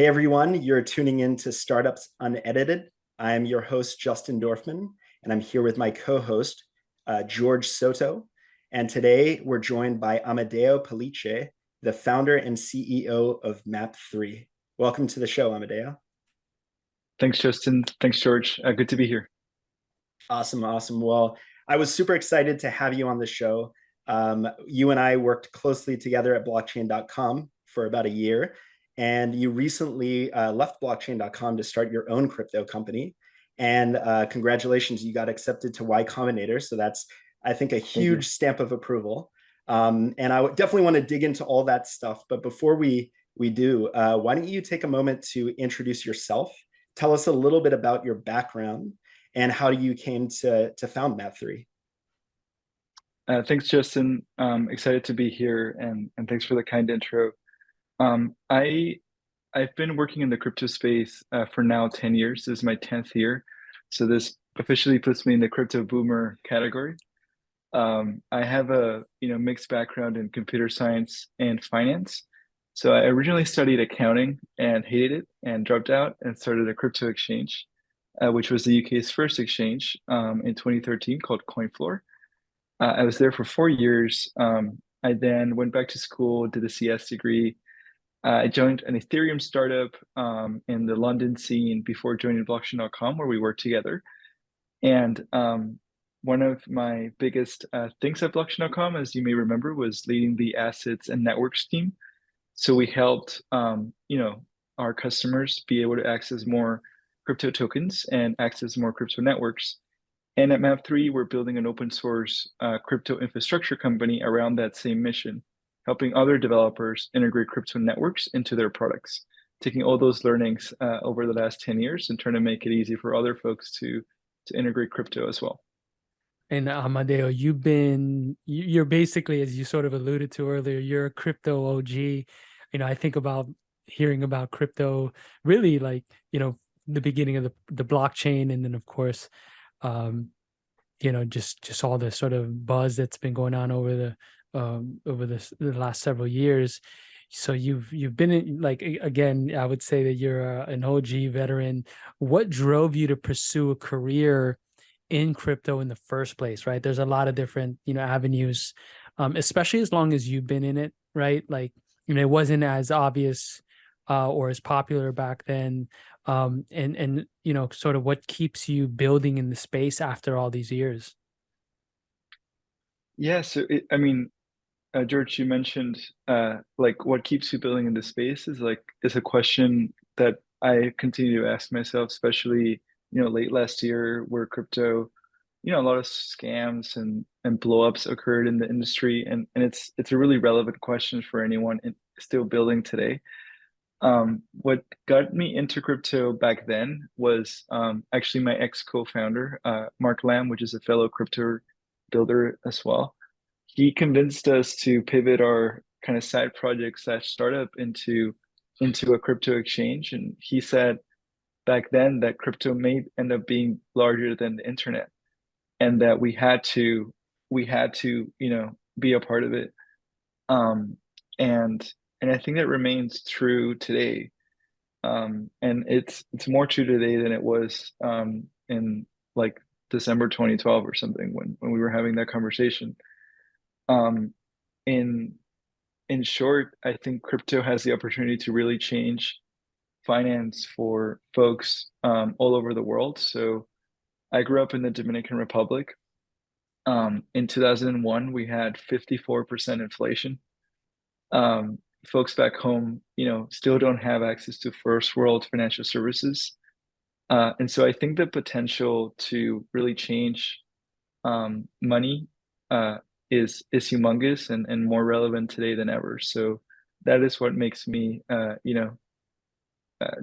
Hey everyone, you're tuning in to Startups Unedited. I'm your host, Justin Dorfman, and I'm here with my co-host, George Soto. And today we're joined by Amadeo Pellicce, the founder and CEO of Map3. Welcome to the show, Amadeo. Thanks, Justin. Thanks, George. Good to be here. Awesome, awesome. Well, I was super excited to have you on the show. You and I worked closely together at blockchain.com for about a year, and you recently left blockchain.com to start your own crypto company. And congratulations, you got accepted to Y Combinator. So that's, I think, a Thank you. huge stamp of approval. And I definitely want to dig into all that stuff. But before we do, why don't you take a moment to introduce yourself? Tell us a little bit about your background and how you came to found Map3. Thanks, Justin. Excited to be here, and thanks for the kind intro. I've been working in the crypto space for now 10 years. This is my 10th year, so this officially puts me in the crypto boomer category. I have a mixed background in computer science and finance. So I originally studied accounting and hated it and dropped out and started a crypto exchange, which was the UK's first exchange in 2013 called CoinFloor. I was there for 4 years. I then went back to school, did a CS degree. I joined an Ethereum startup in the London scene before joining blockchain.com, where we worked together. And one of my biggest things at blockchain.com, as you may remember, was leading the assets and networks team. So we helped, our customers be able to access more crypto tokens and access more crypto networks. And at Map3, we're building an open source crypto infrastructure company around that same mission, helping other developers integrate crypto networks into their products, taking all those learnings over the last 10 years and trying to make it easy for other folks to integrate crypto as well. And Amadeo, you're basically, as you sort of alluded to earlier, you're a crypto OG. I think about hearing about crypto really like, the beginning of the blockchain, and then of course, just all the sort of buzz that's been going on over the last several years. So you've been in, like, again, I would say that you're an OG veteran. What drove you to pursue a career in crypto in the first place, right? There's a lot of different, avenues, especially as long as you've been in it, right? Like, it wasn't as obvious or as popular back then. And sort of what keeps you building in the space after all these years? Yeah, so George, you mentioned like what keeps you building in the space is a question that I continue to ask myself, especially late last year where crypto, a lot of scams and blowups occurred in the industry, and it's a really relevant question for anyone still building today. What got me into crypto back then was actually my ex co-founder, Mark Lamb, which is a fellow crypto builder as well. He convinced us to pivot our kind of side project slash startup into a crypto exchange. And he said back then that crypto may end up being larger than the internet, and that we had to be a part of it. Um, and and I think that remains true today. And it's more true today than it was in like December 2012 or something when we were having that conversation. Um, in in short, I think crypto has the opportunity to really change finance for folks all over the world. So I grew up in the Dominican Republic. In 2001, we had 54% inflation. Folks back home, still don't have access to first world financial services. And so I think the potential to really change money uh, is humongous and more relevant today than ever. So that is what makes me,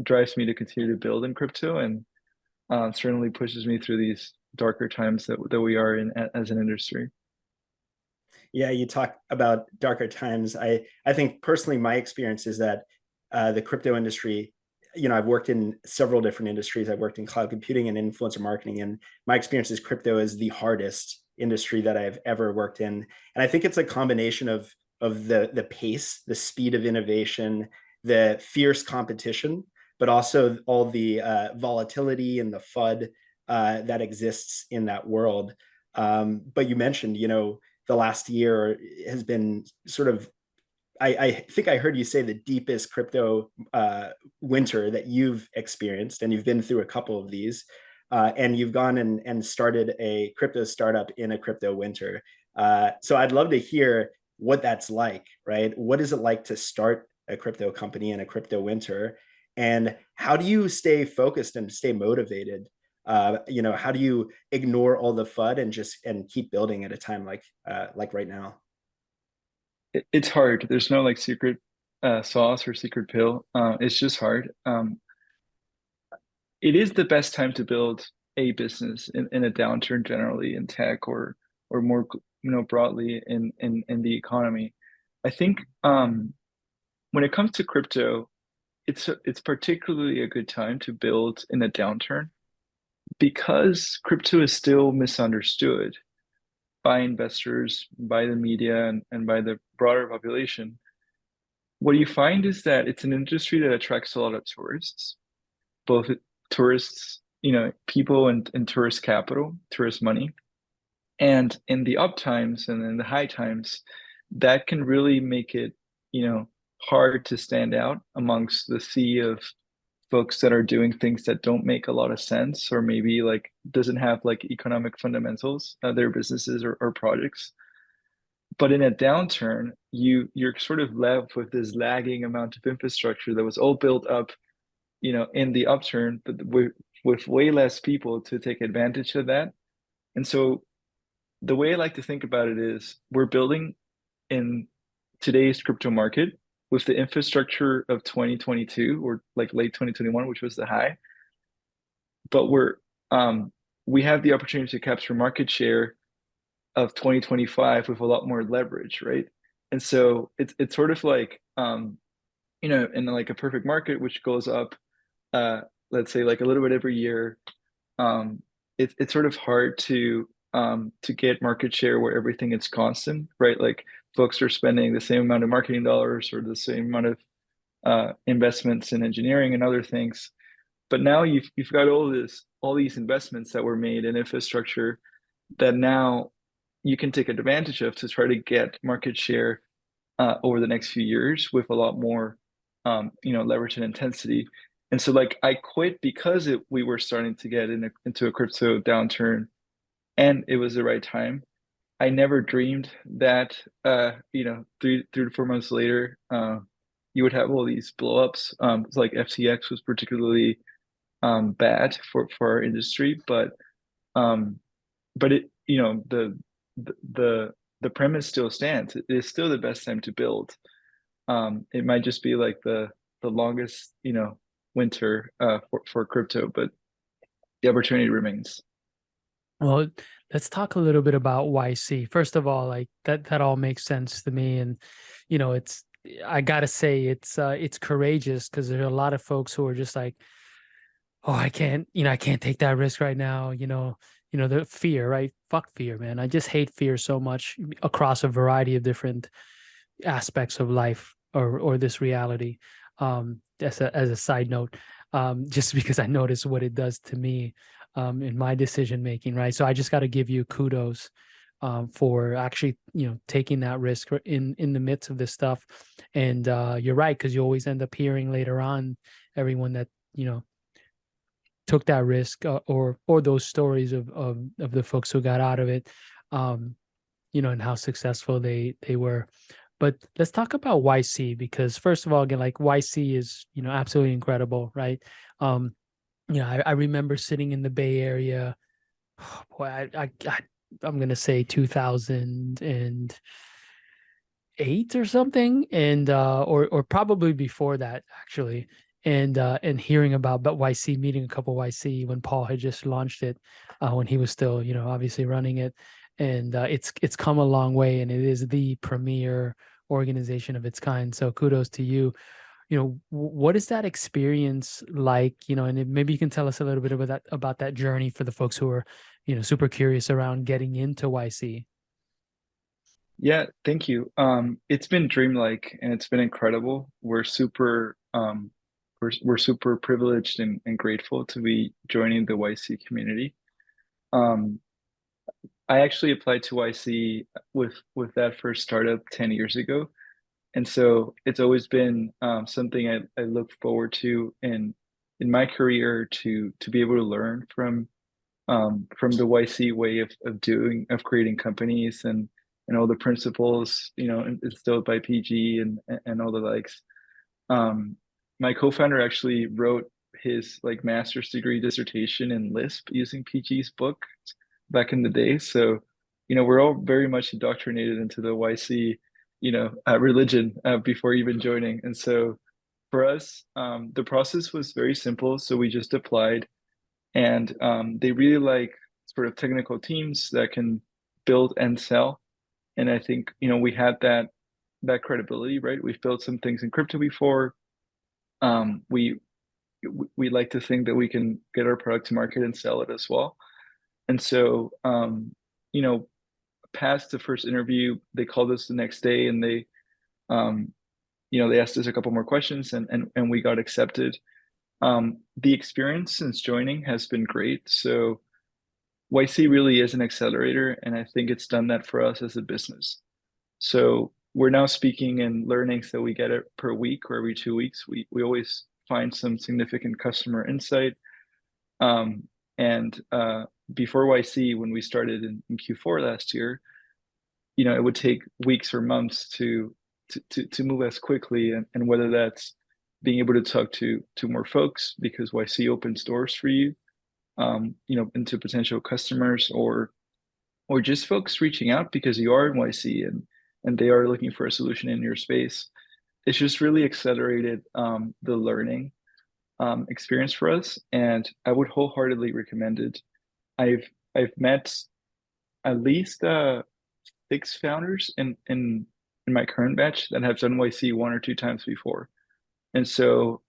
drives me to continue to build in crypto, and certainly pushes me through these darker times that we are in as an industry. Yeah, you talk about darker times. I think personally, my experience is that the crypto industry, I've worked in several different industries. I've worked in cloud computing and influencer marketing, and my experience is crypto is the hardest industry that I've ever worked in. And I think it's a combination of the pace, the speed of innovation, the fierce competition, but also all the volatility and the FUD that exists in that world. But you mentioned, the last year has been sort of, I think I heard you say the deepest crypto winter that you've experienced, and you've been through a couple of these, and you've gone and started a crypto startup in a crypto winter. So I'd love to hear what that's like, right? What is it like to start a crypto company in a crypto winter? And how do you stay focused and stay motivated? How do you ignore all the FUD and keep building at a time like right now? It's hard. There's no like secret sauce or secret pill. It's just hard. It is the best time to build a business in a downturn generally in tech or more broadly in the economy. I think when it comes to crypto, it's particularly a good time to build in a downturn because crypto is still misunderstood by investors, by the media, and by the broader population. What you find is that it's an industry that attracts a lot of tourists, both tourists, people and tourist capital, tourist money. And in the up times and in the high times, that can really make it, hard to stand out amongst the sea of folks that are doing things that don't make a lot of sense or maybe like doesn't have like economic fundamentals, their businesses or projects. But in a downturn, you're sort of left with this lagging amount of infrastructure that was all built up, in the upturn, but with way less people to take advantage of that. And so the way I like to think about it is we're building in today's crypto market with the infrastructure of 2022 or like late 2021, which was the high. But we have the opportunity to capture market share of 2025 with a lot more leverage, right? And so it's sort of like in like a perfect market which goes up let's say like a little bit every year, it's sort of hard to get market share where everything is constant, right? Like folks are spending the same amount of marketing dollars or the same amount of investments in engineering and other things. But now you've got all these investments that were made in infrastructure that now you can take advantage of to try to get market share over the next few years with a lot more leverage and intensity. And so like I quit because we were starting to get into a crypto downturn and it was the right time. I never dreamed that 3 to 4 months later you would have all these blowups. Like FTX was particularly bad for our industry, um, but it the premise still stands. It is still the best time to build. It might just be like the longest winter for crypto, but the opportunity remains. Well, let's talk a little bit about YC. First of all, like that all makes sense to me. And, it's, I gotta say it's courageous because there are a lot of folks who are just like, oh, I can't take that risk right now. The fear, right? Fuck fear, man. I just hate fear so much across a variety of different aspects of life or this reality. As a side note, just because I notice what it does to me in my decision making, right? So I just got to give you kudos for actually, taking that risk in the midst of this stuff. And you're right, because you always end up hearing later on everyone that took that risk or those stories of the folks who got out of it, and how successful they were. But let's talk about YC, because first of all, again, like YC is, absolutely incredible, right? I remember sitting in the Bay Area, boy, I'm gonna say 2008 or something, and or probably before that actually, and hearing about YC, meeting a couple YC when Paul had just launched it, when he was still, obviously running it, and it's come a long way, and it is the premier organization of its kind. So kudos to you. What is that experience like? And maybe you can tell us a little bit about that journey for the folks who are, super curious around getting into YC. Yeah, thank you. It's been dreamlike and it's been incredible. We're super privileged and grateful to be joining the YC community. Um, I actually applied to YC with that first startup 10 years ago. And so it's always been something I look forward to in my career to be able to learn from the YC way of creating companies and all the principles, instilled by PG and all the likes. Um, my co-founder actually wrote his like master's degree dissertation in Lisp using PG's book back in the day. So, we're all very much indoctrinated into the YC, religion before even joining. And so for us, the process was very simple. So we just applied and they really like sort of technical teams that can build and sell. And I think, we had that credibility, right? We've built some things in crypto before. Um, we we like to think that we can get our product to market and sell it as well. And so, you know, past the first interview, they called us the next day and um, they asked us a couple more questions and we got accepted. The experience since joining has been great. So YC really is an accelerator, and I think it's done that for us as a business. So we're now speaking in learnings that we get it per week or every 2 weeks. We always find some significant customer insight. Um, and before YC, when we started in Q4 last year, it would take weeks or months to move as quickly, and whether that's being able to talk to more folks because YC opens doors for you, into potential customers or just folks reaching out because you are in YC and they are looking for a solution in your space. It's just really accelerated the learning experience for us, and I would wholeheartedly recommend it. I've met at least 6 founders in my current batch that have done YC 1 or 2 times before, and so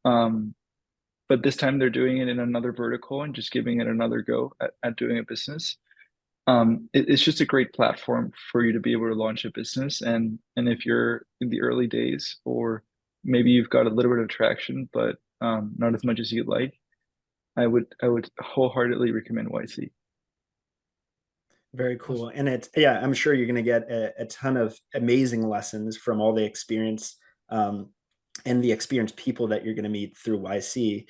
but this time they're doing it in another vertical and just giving it another go at doing a business. It's just a great platform for you to be able to launch a business. And if you're in the early days, or maybe you've got a little bit of traction, but not as much as you'd like, I would wholeheartedly recommend YC. Very Awesome. cool. And yeah, I'm sure you're going to get a ton of amazing lessons from all the experience um, and the experienced people that you're going to meet through YC.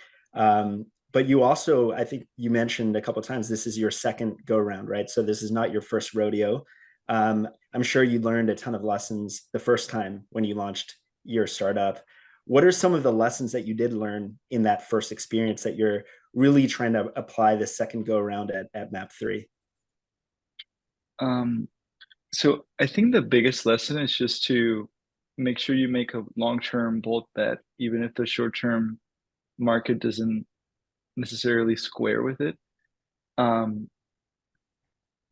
But you also, I think you mentioned a couple of times, this is your second go round, right? So this is not your first rodeo. I'm sure you learned a ton of lessons the first time when you launched your startup. What are some of the lessons that you did learn in that first experience that you're really trying to apply the second go around at Map3? Um, so I think the biggest lesson is just to make sure you make a long-term bold bet, even if the short-term market doesn't necessarily square with it. Um,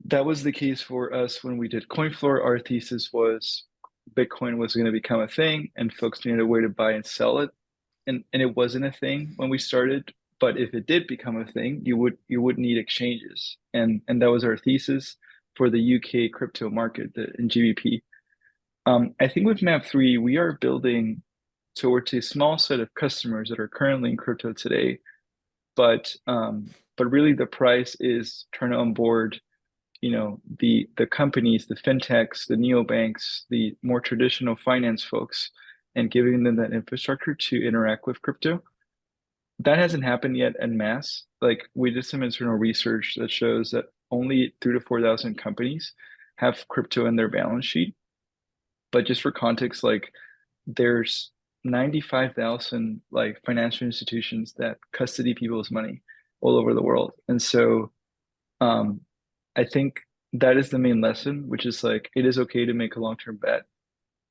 that was the case for us when we did CoinFloor. Our thesis was Bitcoin was going to become a thing and folks needed a way to buy and sell it. And it wasn't a thing when we started, but if it did become a thing, you would need exchanges. And that was our thesis for the UK crypto market in GBP. I think with Map3, we are building towards a small set of customers that are currently in crypto today, but really the price is trying to onboard the companies, the fintechs, the neobanks, the more traditional finance folks, and giving them that infrastructure to interact with crypto. That hasn't happened yet en masse. Like we did some internal research that shows that only 3 to 4 thousand companies have crypto in their balance sheet. But just for context, like there's 95,000 like financial institutions that custody people's money all over the world. And so um, I think that is the main lesson, which is like it is okay to make a long-term bet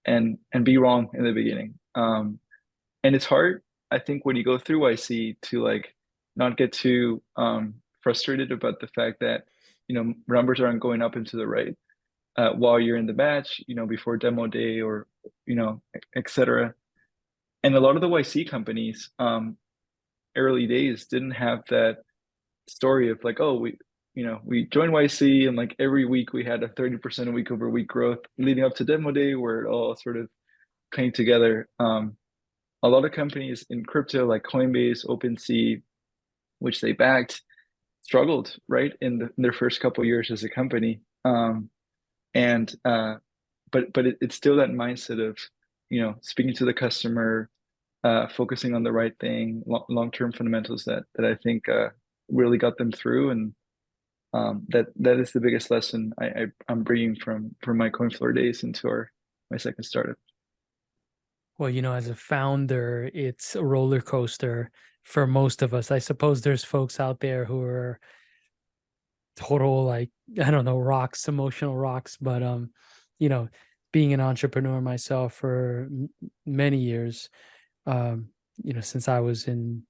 and be wrong in the beginning. And it's hard, I think, when you go through YC to like not get too frustrated about the fact that numbers aren't going up into the right while you're in the batch, before demo day or etc. And a lot of the YC companies, early days didn't have that story of like, oh, we joined YC, and like every week we had a 30% week over week growth leading up to demo day, where it all sort of came together. A lot of companies in crypto like Coinbase, OpenSea, which they backed, struggled, right, in their first couple of years as a company. And but it's still that mindset of, speaking to the customer, focusing on the right thing, long-term fundamentals that I think really got them through. And that is the biggest lesson I'm bringing from my CoinFloor days into my second startup. Well, as a founder, it's a roller coaster for most of us. I suppose there's folks out there who are total, like, I don't know, rocks, emotional rocks, but you know, being an entrepreneur myself for many years, since I was in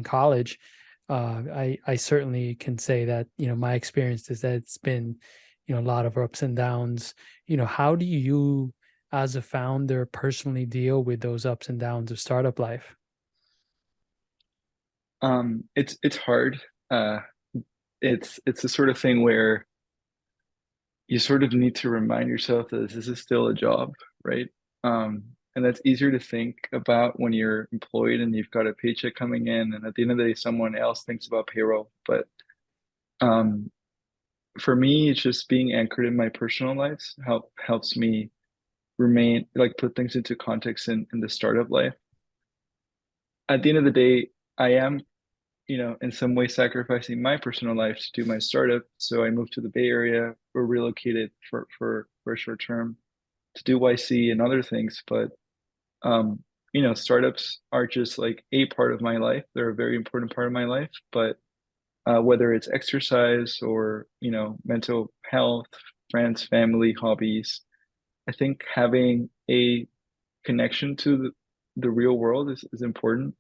college, I certainly can say that, my experience is that it's been, a lot of ups and downs. How do you, as a founder, personally deal with those ups and downs of startup life? It's hard. It's the sort of thing where you sort of need to remind yourself that this is still a job, right? And that's easier to think about when you're employed and you've got a paycheck coming in, and at the end of the day, someone else thinks about payroll. But um, for me, it's just being anchored in my personal life helps me remain, like, put things into context in the startup life. At the end of the day, I am, in some way sacrificing my personal life to do my startup. So I moved to the Bay Area. We're relocated for a short term to do YC and other things. But startups are just like a part of my life. They're a very important part of my life. But whether it's exercise or, mental health, friends, family, hobbies, I think having a connection to the real world is important,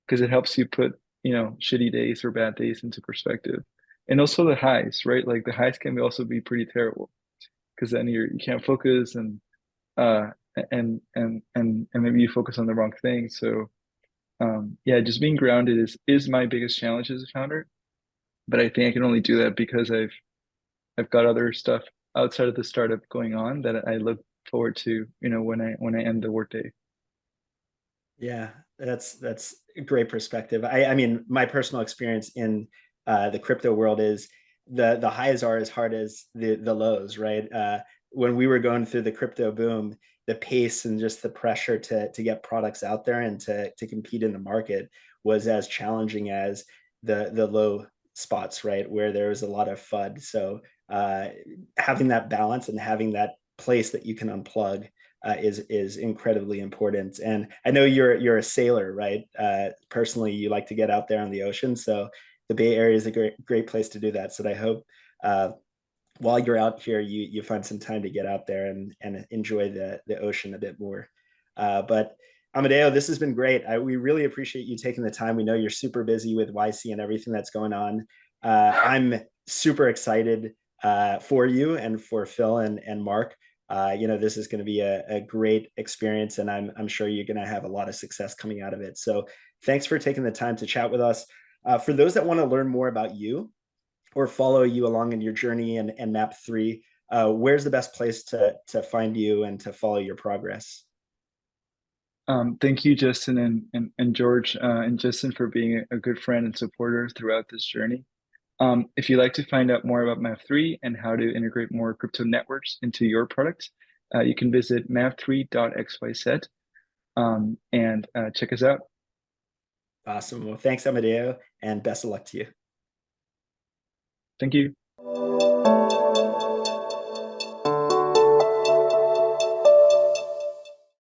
because it helps you put, shitty days or bad days into perspective. And also the highs, right? Like the highs can also be pretty terrible, because then you can't focus, and uh and maybe you focus on the wrong thing. So yeah, just being grounded is my biggest challenge as a founder. But I think I can only do that because I've got other stuff outside of the startup going on that I look forward to, when I end the workday. Yeah, that's a great perspective. I mean, my personal experience in the crypto world is the highs are as hard as the lows, right? When we were going through the crypto boom, the pace and just the pressure to get products out there and to compete in the market was as challenging as the low spots, right? Where there was a lot of FUD. So having that balance and having that place that you can unplug is incredibly important. And I know you're a sailor, right? Personally, you like to get out there on the ocean, so the Bay Area is a great place to do that. So I hope while you're out here, you find some time to get out there and enjoy the ocean a bit more. But Amadeo, this has been great. We really appreciate you taking the time. We know you're super busy with YC and everything that's going on. I'm super excited for you and for Phil and Mark. This is going to be a great experience, and I'm sure you're going to have a lot of success coming out of it. So thanks for taking the time to chat with us. For those that want to learn more about you or follow you along in your journey and Map3, where's the best place to find you and to follow your progress? Thank you, Justin and George, and Justin, for being a good friend and supporter throughout this journey. If you'd like to find out more about Map3 and how to integrate more crypto networks into your product, you can visit Map3.xyz and check us out. Awesome. Well, thanks, Amadeo, and best of luck to you. Thank you.